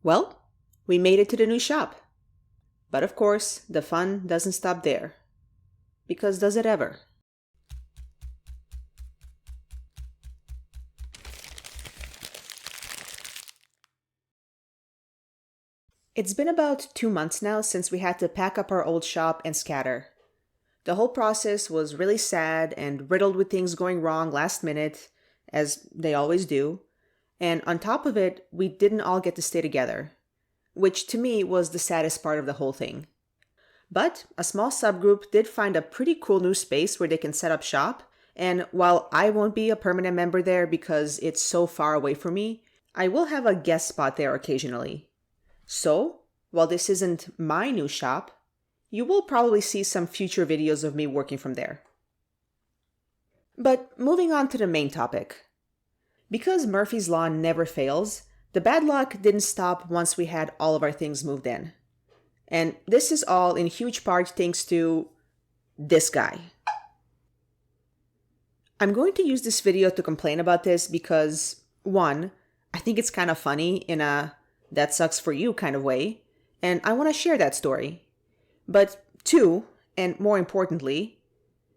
Well, we made it to the new shop. But of course, the fun doesn't stop there. Because does it ever? It's been about 2 months now since we had to pack up our old shop and scatter. The whole process was really sad and riddled with things going wrong last minute, as they always do. And on top of it, we didn't all get to stay together, which to me was the saddest part of the whole thing. But a small subgroup did find a pretty cool new space where they can set up shop, and while I won't be a permanent member there because it's so far away from me, I will have a guest spot there occasionally. So, while this isn't my new shop, you will probably see some future videos of me working from there. But moving on to the main topic. Because Murphy's Law never fails, the bad luck didn't stop once we had all of our things moved in. And this is all in huge part thanks to this guy. I'm going to use this video to complain about this because, one, I think it's kind of funny in a that sucks for you kind of way, and I want to share that story. But two, and more importantly,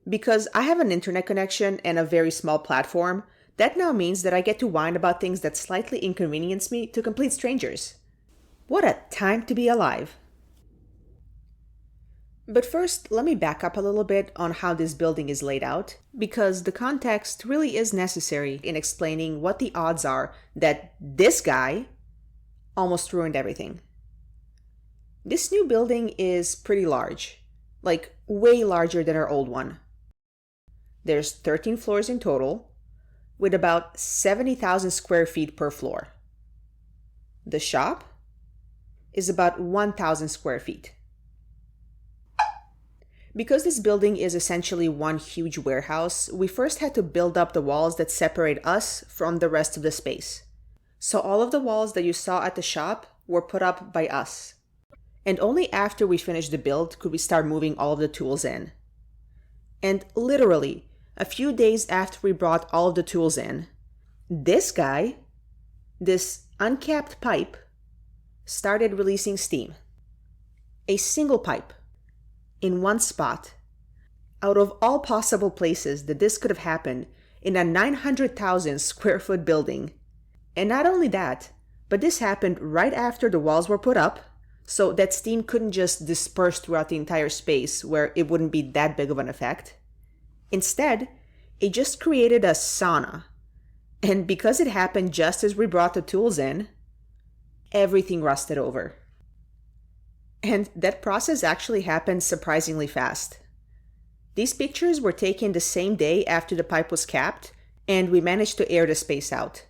because I have an internet connection and a very small platform, that now means that I get to whine about things that slightly inconvenience me to complete strangers. What a time to be alive. But first, let me back up a little bit on how this building is laid out, because the context really is necessary in explaining what the odds are that this guy almost ruined everything. This new building is pretty large, like way larger than our old one. There's 13 floors in total, with about 70,000 square feet per floor. The shop is about 1,000 square feet. Because this building is essentially one huge warehouse, we first had to build up the walls that separate us from the rest of the space. So all of the walls that you saw at the shop were put up by us. And only after we finished the build could we start moving all of the tools in. And literally, a few days after we brought all of the tools in, this guy, this uncapped pipe, started releasing steam. A single pipe, in one spot, out of all possible places that this could have happened in a 900,000 square foot building. And not only that, but this happened right after the walls were put up, so that steam couldn't just disperse throughout the entire space where it wouldn't be that big of an effect. Instead, it just created a sauna. And because it happened just as we brought the tools in, everything rusted over. And that process actually happened surprisingly fast. These pictures were taken the same day after the pipe was capped, and we managed to air the space out.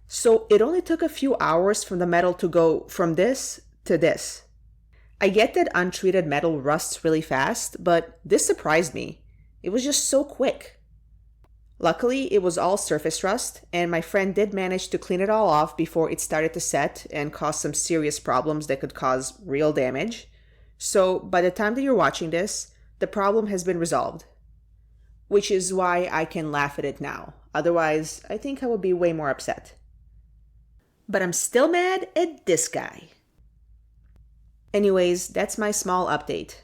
So it only took a few hours for the metal to go from this to this. I get that untreated metal rusts really fast, but this surprised me. It was just so quick. Luckily, it was all surface rust, and my friend did manage to clean it all off before it started to set and cause some serious problems that could cause real damage. So by the time that you're watching this, the problem has been resolved. Which is why I can laugh at it now. Otherwise, I think I would be way more upset. But I'm still mad at this guy. Anyways, that's my small update.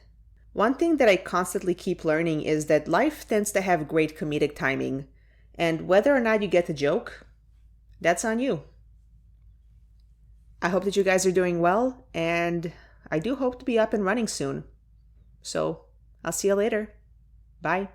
One thing that I constantly keep learning is that life tends to have great comedic timing, and whether or not you get the joke, that's on you. I hope that you guys are doing well, and I do hope to be up and running soon. So, I'll see you later. Bye.